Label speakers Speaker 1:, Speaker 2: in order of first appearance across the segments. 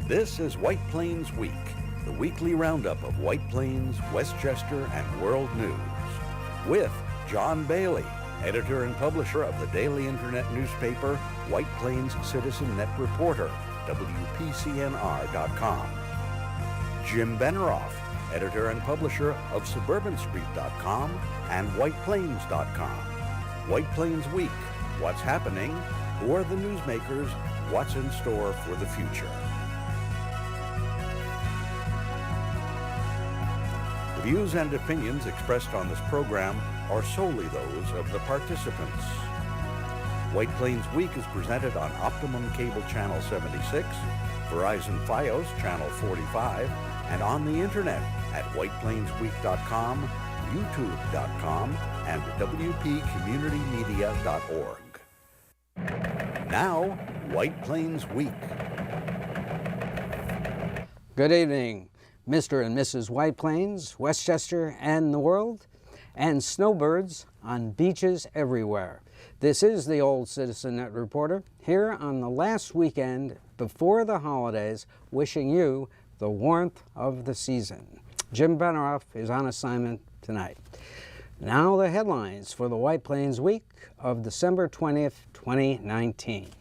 Speaker 1: This is White Plains Week, the weekly roundup of White Plains, Westchester, and world news. With John Bailey, editor and publisher of the daily internet newspaper White Plains Citizen Net Reporter, WPCNR.com. Jim Beneroff, editor and publisher of SuburbanStreet.com and WhitePlains.com. White Plains Week, what's happening? Who are the newsmakers? What's in store for the future? The views and opinions expressed on this program are solely those of the participants. White Plains Week is presented on Optimum Cable Channel 76, Verizon Fios Channel 45, and on the internet at whiteplainsweek.com, youtube.com, and wpcommunitymedia.org. Now, White Plains Week.
Speaker 2: Good evening, Mr. and Mrs. White Plains, Westchester, and the world, and snowbirds on beaches everywhere. This is the Old Citizen Net Reporter, here on the last weekend before the holidays, wishing you the warmth of the season. Jim Beneroff is on assignment tonight. Now the headlines for the White Plains Week of December 20th, 2019.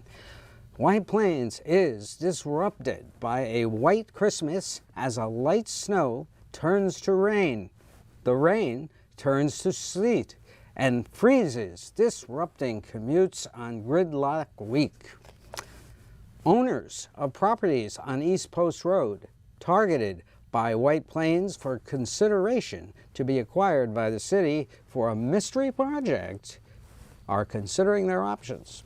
Speaker 2: White Plains is disrupted by a white Christmas as a light snow turns to rain. The rain turns to sleet and freezes, disrupting commutes on Gridlock Week. Owners of properties on East Post Road, targeted by White Plains for consideration to be acquired by the city for a mystery project, are considering their options.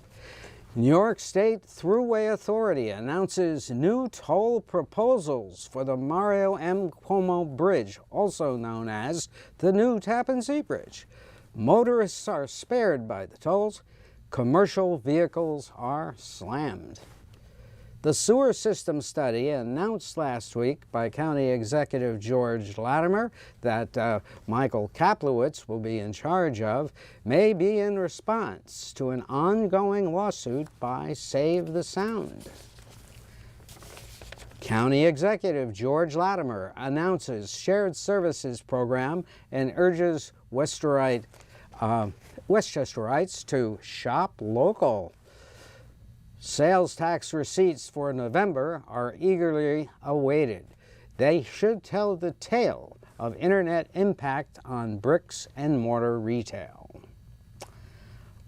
Speaker 2: New York State Thruway Authority announces new toll proposals for the Mario M. Cuomo Bridge, also known as the new Tappan Zee Bridge. Motorists are spared by the tolls. Commercial vehicles are slammed. The sewer system study announced last week by County Executive George Latimer that Michael Kaplowitz will be in charge of may be in response to an ongoing lawsuit by Save the Sound. County Executive George Latimer announces shared services program and urges Westchesterites to shop local. Sales tax receipts for November are eagerly awaited. They should tell the tale of internet impact on bricks and mortar retail.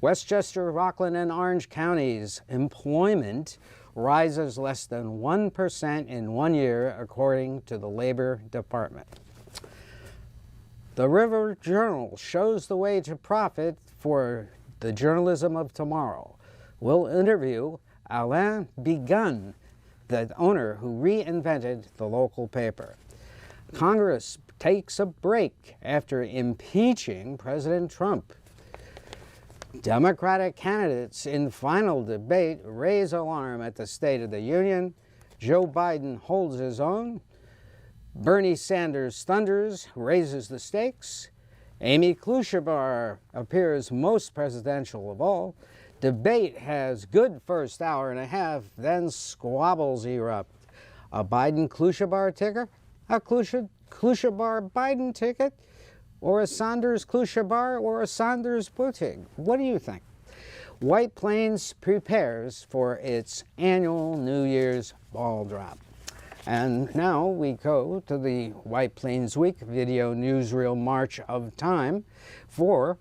Speaker 2: Westchester, Rockland, and Orange counties' employment rises less than 1% in 1 year, according to the Labor Department. The River Journal shows the way to profit for the journalism of tomorrow. We'll interview Alain Bigun, the owner who reinvented the local paper. Congress takes a break after impeaching President Trump. Democratic candidates in final debate raise alarm at the State of the Union. Joe Biden holds his own. Bernie Sanders thunders, raises the stakes. Amy Klobuchar appears most presidential of all. Debate has good first hour and a half, then squabbles erupt. A Biden-Klobuchar ticket? A Klobuchar-Biden ticket? Or a Sanders-Klobuchar or a Sanders-Buttigieg? What do you think? White Plains prepares for its annual New Year's ball drop. And now we go to the White Plains Week video newsreel March of Time for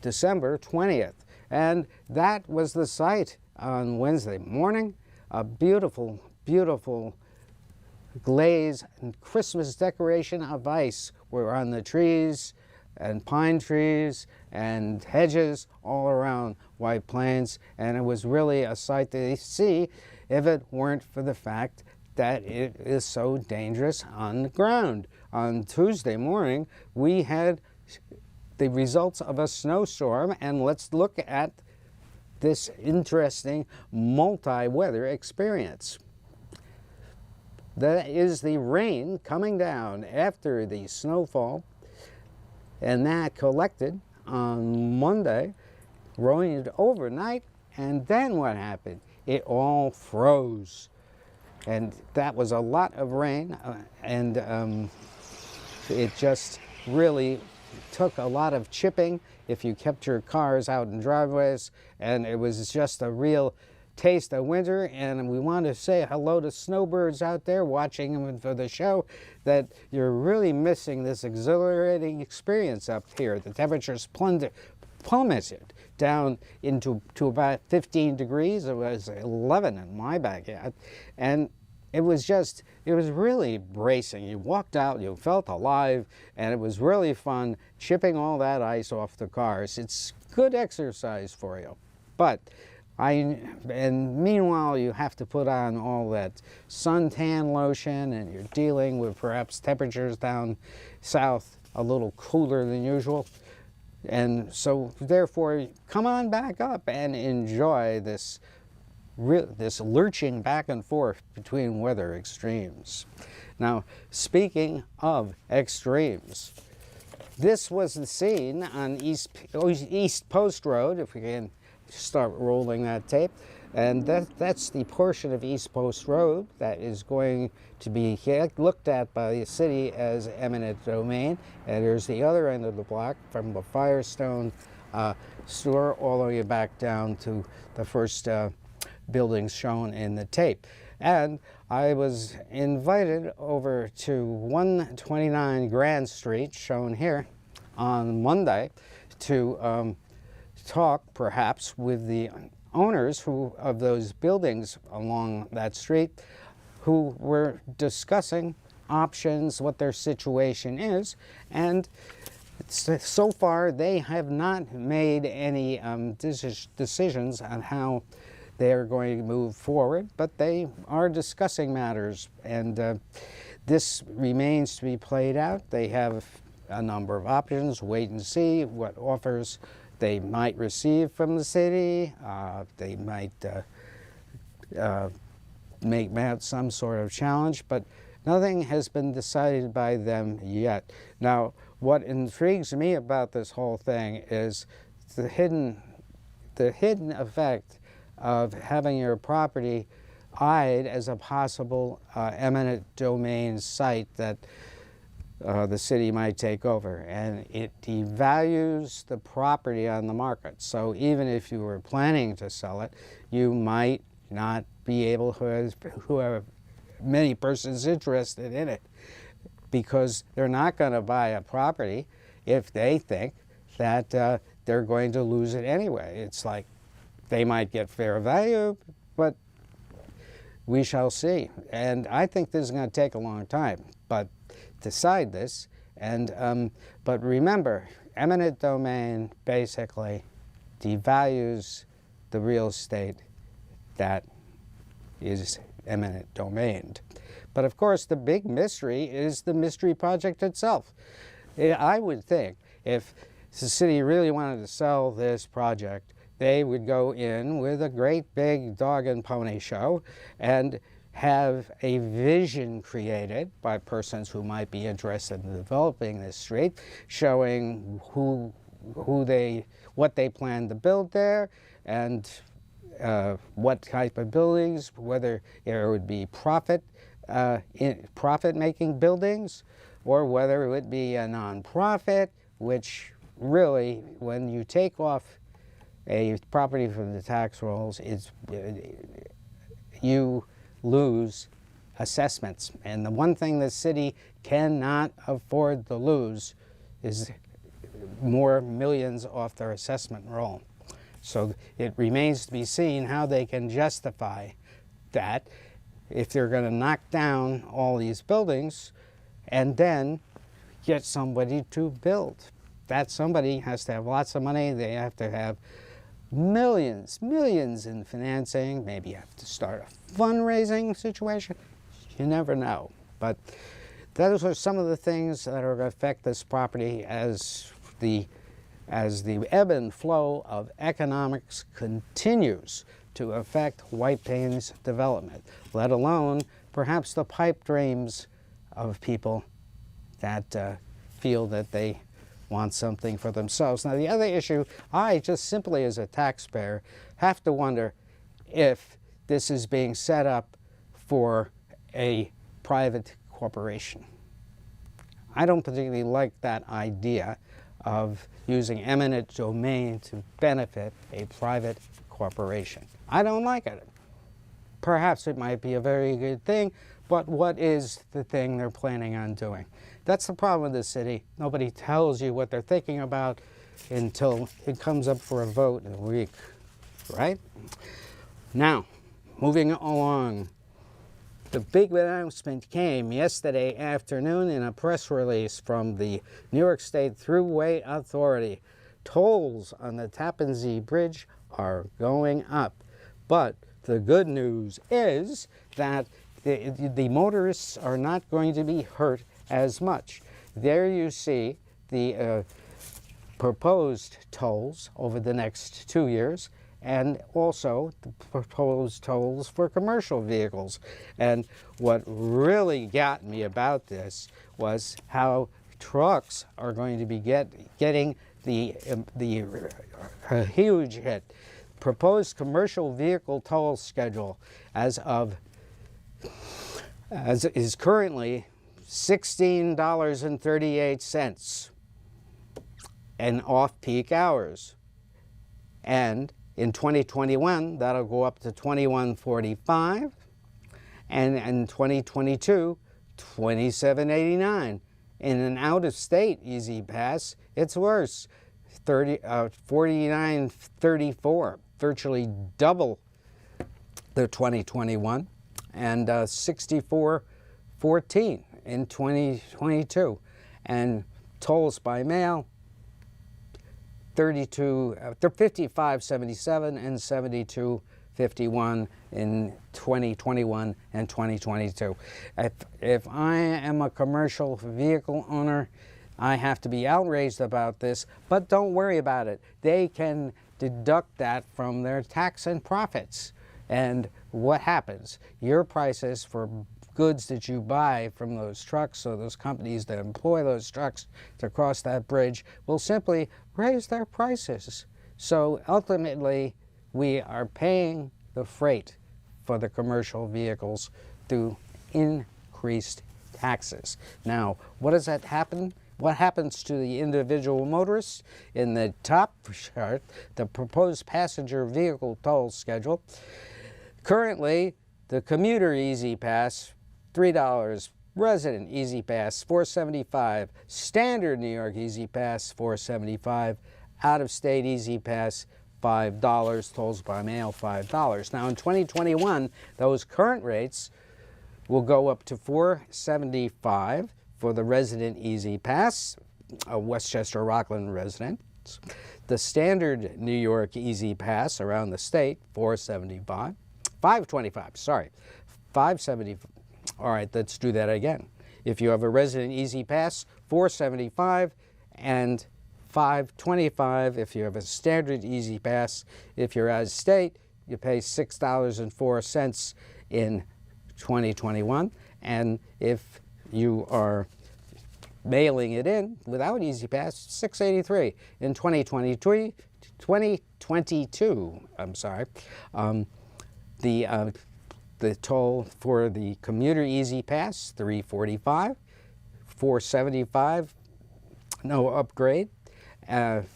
Speaker 2: December 20th. And that was the sight on Wednesday morning. A beautiful, beautiful glaze and Christmas decoration of ice were on the trees and pine trees and hedges all around White Plains. And it was really a sight to see if it weren't for the fact that it is so dangerous on the ground. On Tuesday morning, we had the results of a snowstorm, and let's look at this interesting multi-weather experience. That is the rain coming down after the snowfall, and that collected on Monday, rained overnight, and then what happened? It all froze. and that was a lot of rain, and it just really took a lot of chipping if you kept your cars out in driveways, and it was just a real taste of winter. And we want to say hello to snowbirds out there watching them for the show, that you're really missing this exhilarating experience up here. The temperatures plummeted down to about 15 degrees. It was 11 in my backyard, and it was really bracing. You walked out, you felt alive, and it was really fun chipping all that ice off the cars. It's good exercise for you. But meanwhile, you have to put on all that suntan lotion, and you're dealing with perhaps temperatures down south a little cooler than usual. And so therefore, come on back up and enjoy this lurching back and forth between weather extremes. Now, speaking of extremes, this was the scene on East Post Road, if we can start rolling that tape. And that's the portion of East Post Road that is going to be looked at by the city as eminent domain. And there's the other end of the block from the Firestone store all the way back down to the first buildings shown in the tape. And I was invited over to 129 Grand Street, shown here, on Monday to talk perhaps with the owners of those buildings along that street, who were discussing options, what their situation is. And so far they have not made any decisions on how they're going to move forward, but they are discussing matters, and this remains to be played out. They have a number of options. Wait and see what offers they might receive from the city. They might make some sort of challenge, but nothing has been decided by them yet. Now, what intrigues me about this whole thing is the hidden effect of having your property eyed as a possible eminent domain site that the city might take over, and it devalues the property on the market. So even if you were planning to sell it, you might not be able who have many persons interested in it, because they're not going to buy a property if they think that they're going to lose it anyway. It's like they might get fair value, but we shall see. And I think this is going to take a long time, but decide this. And but remember, eminent domain basically devalues the real estate that is eminent domain. But of course, the big mystery is the mystery project itself. I would think if the city really wanted to sell this project, they would go in with a great big dog and pony show and have a vision created by persons who might be interested in developing this street, showing what they plan to build there, and what type of buildings, whether it would be profit-making buildings, or whether it would be a nonprofit, which really, when you take off a property from the tax rolls, you lose assessments. And the one thing the city cannot afford to lose is more millions off their assessment roll. So it remains to be seen how they can justify that if they're going to knock down all these buildings and then get somebody to build. That somebody has to have lots of money. They have to have millions in financing. Maybe you have to start a fundraising situation. You never know. But those are some of the things that are going to affect this property as the ebb and flow of economics continues to affect White Plains development, let alone perhaps the pipe dreams of people that feel that they want something for themselves. Now, the other issue, I just simply as a taxpayer have to wonder if this is being set up for a private corporation. I don't particularly like that idea of using eminent domain to benefit a private corporation. I don't like it. Perhaps it might be a very good thing, but what is the thing they're planning on doing? That's the problem with the city. Nobody tells you what they're thinking about until it comes up for a vote in a week, right? Now, moving along. The big announcement came yesterday afternoon in a press release from the New York State Thruway Authority. Tolls on the Tappan Zee Bridge are going up. But the good news is that the motorists are not going to be hurt as much. There you see the proposed tolls over the next 2 years, and also the proposed tolls for commercial vehicles. And what really got me about this was how trucks are going to be getting the huge hit. Proposed commercial vehicle toll schedule as is currently $16.38 and off-peak hours. And in 2021, that'll go up to $21.45, and in 2022, $27.89. In an out-of-state Easy Pass, it's worse, $49.34, virtually double the 2021, and $64.14 in 2022. And tolls by mail, $55.77 and $72.51 in 2021 and 2022. If I am a commercial vehicle owner, I have to be outraged about this, but don't worry about it. They can deduct that from their tax and profits. And what happens? Your prices for goods that you buy from those trucks or those companies that employ those trucks to cross that bridge will simply raise their prices. So ultimately, we are paying the freight for the commercial vehicles through increased taxes. Now, what does that happen? What happens to the individual motorists? In the top chart, the proposed passenger vehicle toll schedule. Currently, the commuter Easy Pass, $3. Resident Easy Pass, $4.75. Standard New York Easy Pass, $4.75. Out-of-state Easy Pass, $5. Tolls by mail, $5. Now in 2021, those current rates will go up to $4.75 for the resident Easy Pass, a Westchester Rockland residents. The standard New York Easy Pass around the state, $4.75. $5.25, sorry, $5.75. All right, let's do that again. If you have a resident Easy Pass, $4.75 and $5.25 if you have a standard Easy Pass. If you're out of state, you pay $6.04 in 2021. And if you are mailing it in without Easy Pass, $6.83 in 2022. I'm sorry. The toll for the commuter Easy Pass, $3.45, $4.75, no upgrade, and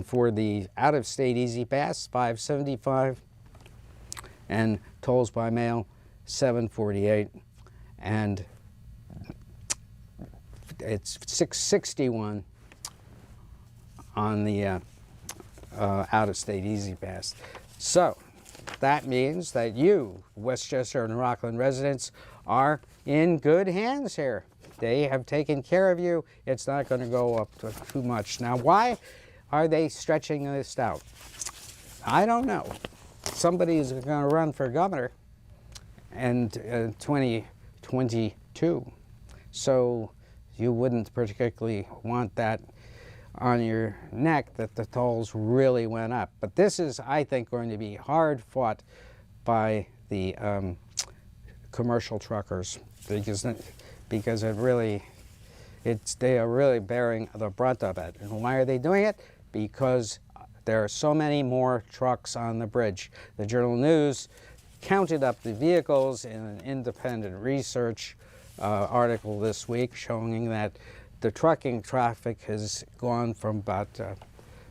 Speaker 2: for the out-of-state Easy Pass, $5.75, and tolls by mail, $7.48, and it's $6.61 on the out-of-state Easy Pass. So that means that you, Westchester and Rockland residents, are in good hands here. They have taken care of you. It's not going to go up too much. Now, why are they stretching this out? I don't know. Somebody is going to run for governor in 2022. So you wouldn't particularly want that on your neck, that the tolls really went up. But this is, I think, going to be hard fought by the commercial truckers because they are really bearing the brunt of it. And why are they doing it? Because there are so many more trucks on the bridge. The Journal News counted up the vehicles in an independent research article this week showing that the trucking traffic has gone from about,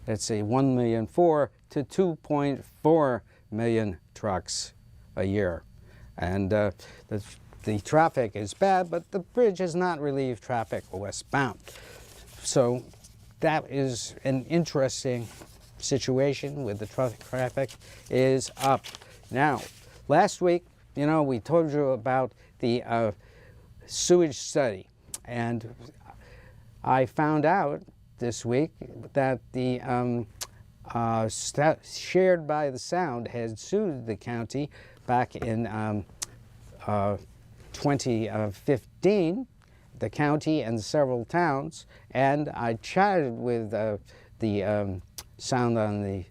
Speaker 2: let's see, 1,400,000 to 2.4 million trucks a year. And the traffic is bad, but the bridge has not relieved traffic westbound. So that is an interesting situation with the traffic is up. Now, last week, you know, we told you about the sewage study, and I found out this week that the Shared by the Sound had sued the county back in 2015, the county and several towns, and I chatted with the Sound on the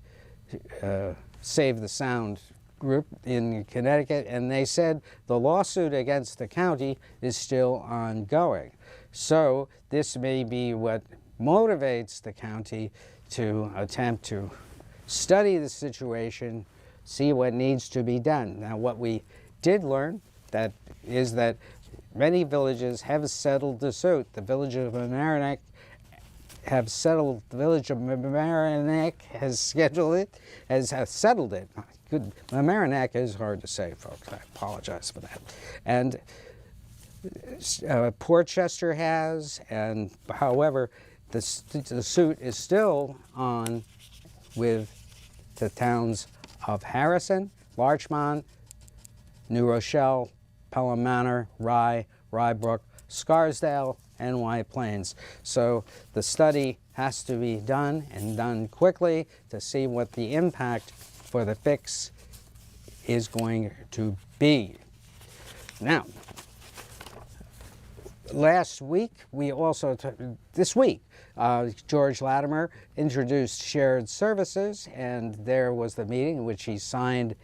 Speaker 2: Save the Sound group in Connecticut, and they said the lawsuit against the county is still ongoing. So this may be what motivates the county to attempt to study the situation, see what needs to be done. Now, what we did learn is that many villages have settled the suit. The village of Mamaroneck have settled. The village of Mamaroneck has settled it. Good. Mamaroneck is hard to say, folks. I apologize for that. And Portchester has, and however, the suit is still on with the towns of Harrison, Larchmont, New Rochelle, Pelham Manor, Rye, Rybrook, Scarsdale, and White Plains. So the study has to be done, and done quickly, to see what the impact for the fix is going to be. Now, last week, this week, George Latimer introduced shared services, and there was the meeting in which he signed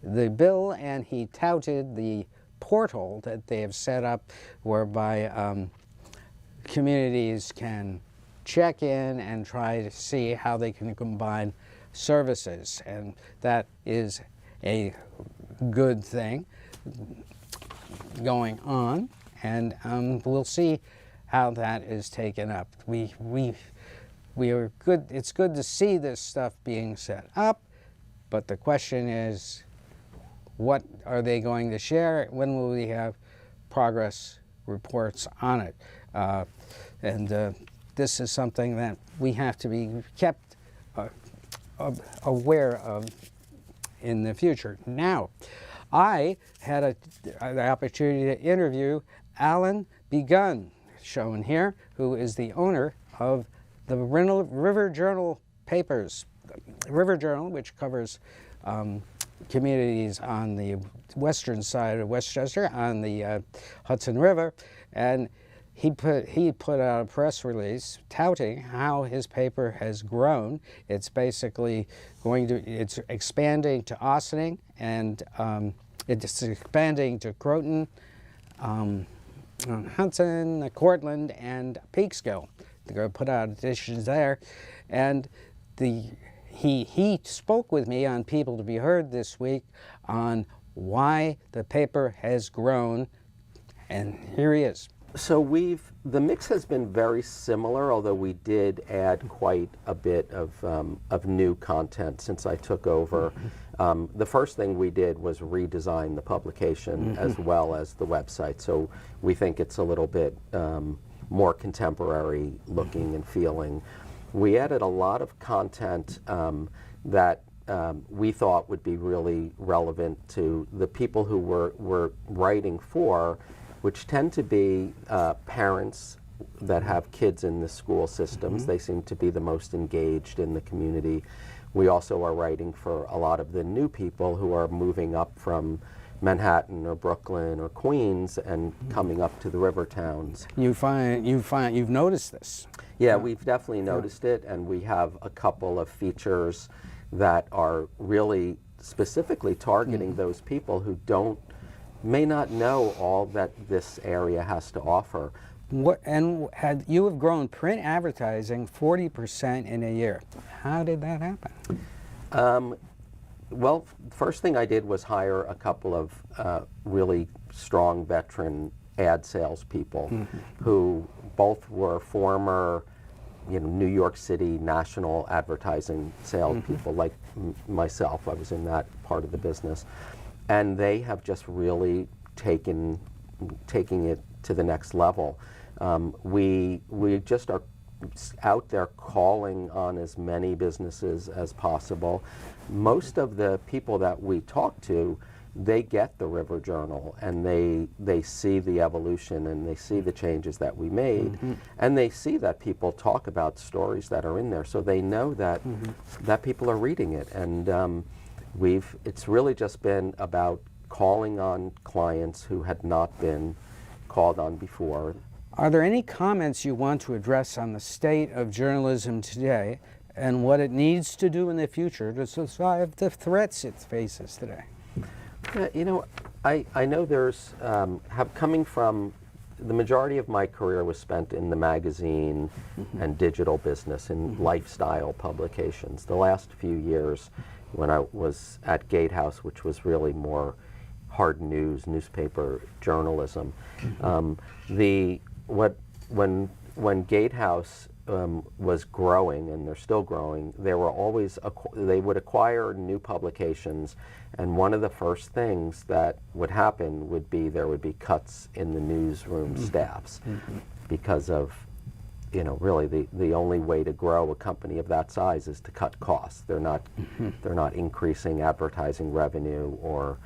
Speaker 2: the bill, and he touted the portal that they have set up whereby communities can check in and try to see how they can combine services, and that is a good thing going on, and we'll see how that is taken up. We are good. It's good to see this stuff being set up, but the question is, what are they going to share? When will we have progress reports on it? This is something that we have to be kept aware of in the future. Now, I had the opportunity to interview Alan Begun, shown here, who is the owner of the River Journal papers. River Journal, which covers communities on the western side of Westchester on the Hudson River, and he put out a press release touting how his paper has grown. It's basically it's expanding to Ossining, and it's expanding to Croton, Hudson, Cortland, and Peekskill. They're going to put out editions there, and he spoke with me on People to Be Heard this week on why the paper has grown, and here he is.
Speaker 3: So the mix has been very similar, although we did add quite a bit of new content since I took over. The first thing we did was redesign the publication as well as the website. So we think it's a little bit more contemporary looking and feeling. We added a lot of content that we thought would be really relevant to the people who we're writing for, which tend to be parents that have kids in the school systems. They seem to be the most engaged in the community. We also are writing for a lot of the new people who are moving up from Manhattan or Brooklyn or Queens and coming up to the river towns.
Speaker 2: You've noticed this.
Speaker 3: Yeah, we've definitely noticed it, and we have a couple of features that are really specifically targeting those people who may not know all that this area has to offer.
Speaker 2: You have grown print advertising 40% in a year. How did that happen?
Speaker 3: Well, first thing I did was hire a couple of really strong veteran ad salespeople who both were former, New York City national advertising salespeople, like myself. I was in that part of the business, and they have just really taking it to the next level. We just are out there calling on as many businesses as possible. Most of the people that we talk to, they get the River Journal, and they see the evolution, and they see the changes that we made, and they see that people talk about stories that are in there, so they know that that people are reading it. And it's really just been about calling on clients who had not been called on before.
Speaker 2: Are there any comments you want to address on the state of journalism today and what it needs to do in the future to survive the threats it faces today?
Speaker 3: Yeah, I know there's, coming from, the majority of my career was spent in the magazine and digital business, in lifestyle publications. The last few years when I was at Gatehouse, which was really more hard news, newspaper journalism, when Gatehouse was growing, and they're still growing, they would acquire new publications, and one of the first things that would happen would be there would be cuts in the newsroom staffs because of, really the only way to grow a company of that size is to cut costs. They're not increasing advertising revenue or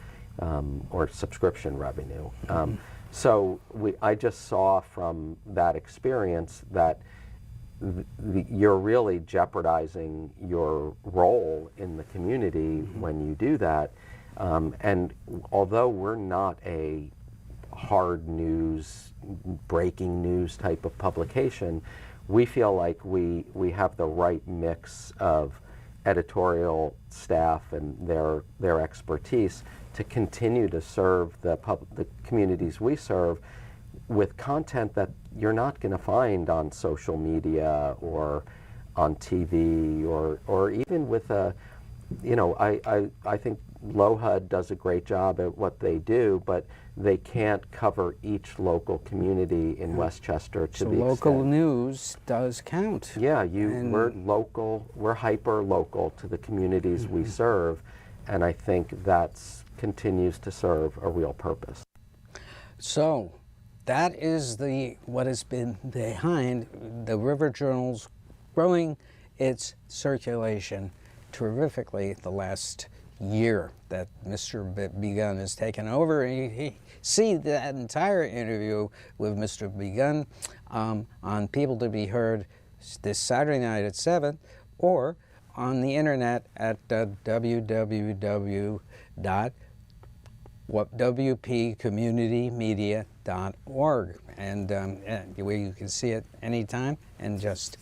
Speaker 3: subscription revenue. So I just saw from that experience that you're really jeopardizing your role in the community when you do that. And although we're not a hard news, breaking news type of publication, we feel like we have the right mix of editorial staff and their expertise to continue to serve the communities we serve with content that you're not going to find on social media or on TV or even with I think LOHUD does a great job at what they do, but they can't cover each local community in Westchester to the extent.
Speaker 2: Local news does count.
Speaker 3: Yeah, we're local, we're hyper local to the communities we serve, and I think that's continues to serve a real purpose.
Speaker 2: So that is what has been behind the River Journal's growing its circulation terrifically the last year that Mr. Begun has taken over. You see that entire interview with Mr. Begun on People to Be Heard this Saturday night at 7, or on the internet at www.wpcommunitymedia.org, and where you can see it anytime, and just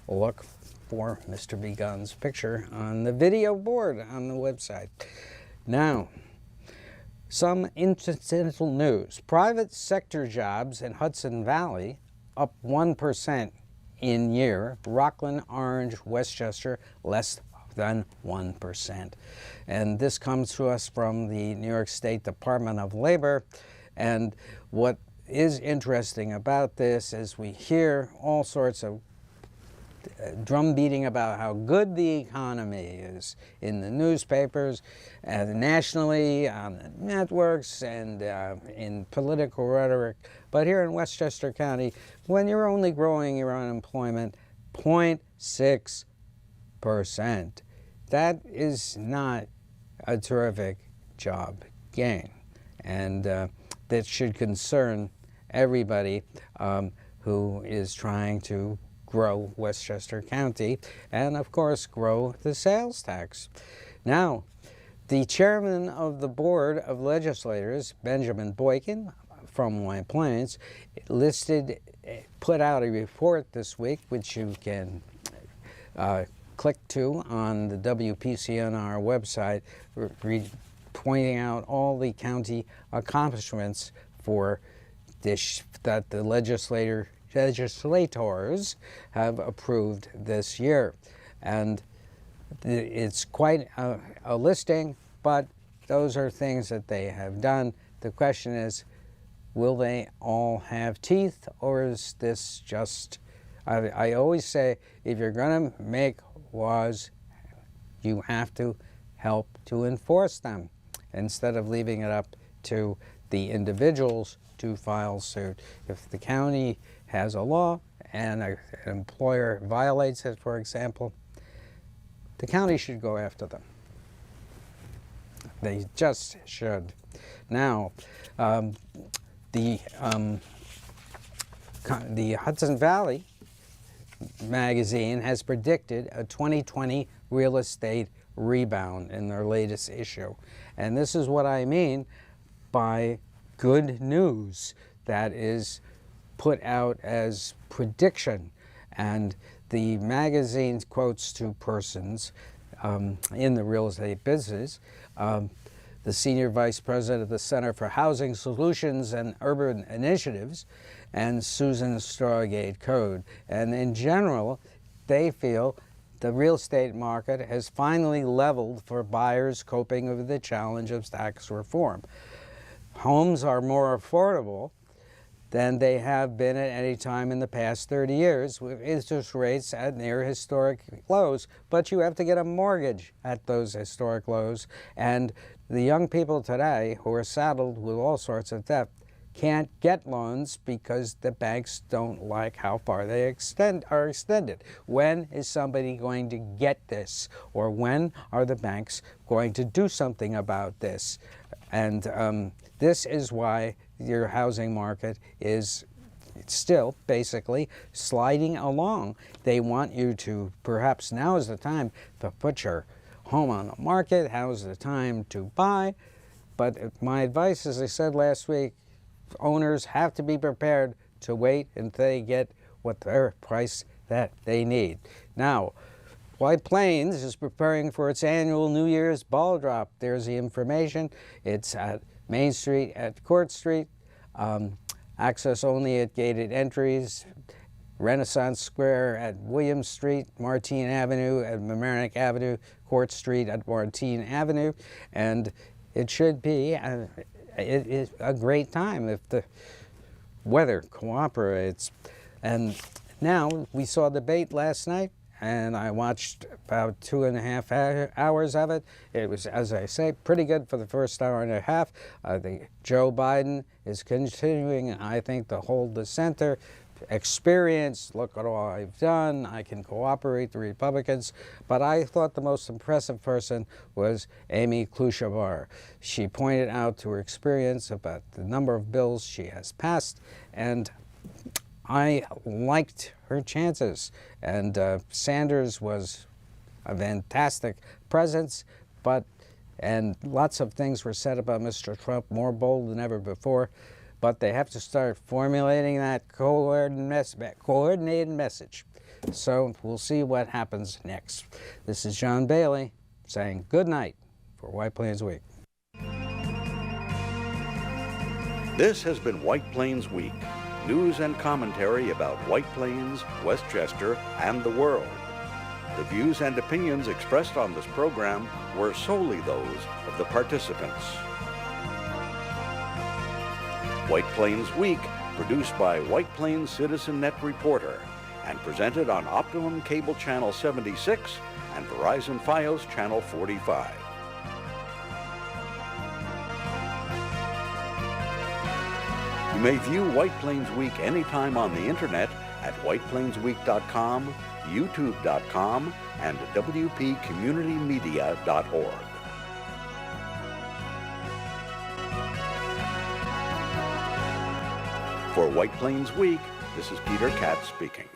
Speaker 2: look for Mr. Begun's picture on the video board on the website. Now, some incidental news. Private sector jobs in Hudson Valley up 1% in year. Rockland, Orange, Westchester less than 1%. And this comes to us from the New York State Department of Labor. And what is interesting about this is we hear all sorts of drum beating about how good the economy is in the newspapers, nationally, on the networks, and in political rhetoric. But here in Westchester County, when you're only growing your unemployment 0.6%, that is not a terrific job gain. And that should concern everybody who is trying to grow Westchester County and, of course, grow the sales tax. Now, the chairman of the Board of Legislators, Benjamin Boykin from White Plains, put out a report this week, which you can click to on the WPCNR website, pointing out all the county accomplishments for this, that the legislators have approved this year. And It's quite a listing, but those are things that they have done. The question is, will they all have teeth, or is this just... I always say, if you're going to make laws, you have to help to enforce them, instead of leaving it up to the individuals to file suit. If the county has a law and an employer violates it, for example, the county should go after them. They just should. Now, the Hudson Valley magazine has predicted a 2020 real estate rebound in their latest issue. And this is what I mean by good news that is put out as prediction. And the magazine quotes two persons in the real estate business, the Senior Vice President of the Center for Housing Solutions and Urban Initiatives, and Susan Strawgate Code. And in general, they feel the real estate market has finally leveled for buyers coping with the challenge of tax reform. Homes are more affordable than they have been at any time in the past 30 years, with interest rates at near historic lows. But you have to get a mortgage at those historic lows. And the young people today who are saddled with all sorts of debt can't get loans because the banks don't like how far they are extended. When is somebody going to get this? Or when are the banks going to do something about this? And this is why your housing market is still basically sliding along. They want you to, perhaps now is the time to put your home on the market, how's the time to buy. But my advice, as I said last week, owners have to be prepared to wait until they get what their price that they need. Now, White Plains is preparing for its annual New Year's ball drop. There's the information. It's at Main Street at Court Street, access only at gated entries, Renaissance Square at William Street, Martine Avenue at Mamaroneck Avenue, Court Street at Martine Avenue, and it should be it is a great time if the weather cooperates. And now, we saw the debate last night, and I watched about 2.5 hours of it. It was, as I say, pretty good for the first hour and a half. I think Joe Biden is continuing, I think, to hold the center. Experience, look at all I've done, I can cooperate the Republicans. But I thought the most impressive person was Amy Klobuchar. She pointed out to her experience about the number of bills she has passed, and I liked her chances. And Sanders was a fantastic presence, and lots of things were said about Mr. Trump, more bold than ever before. But they have to start formulating that coordinated message. So we'll see what happens next. This is John Bailey saying good night for White Plains Week.
Speaker 1: This has been White Plains Week, news and commentary about White Plains, Westchester, and the world. The views and opinions expressed on this program were solely those of the participants. White Plains Week, produced by White Plains CitizenNet Reporter and presented on Optimum Cable Channel 76 and Verizon Fios Channel 45. You may view White Plains Week anytime on the internet at whiteplainsweek.com, youtube.com, and wpcommunitymedia.org. For White Plains Week, this is Peter Katz speaking.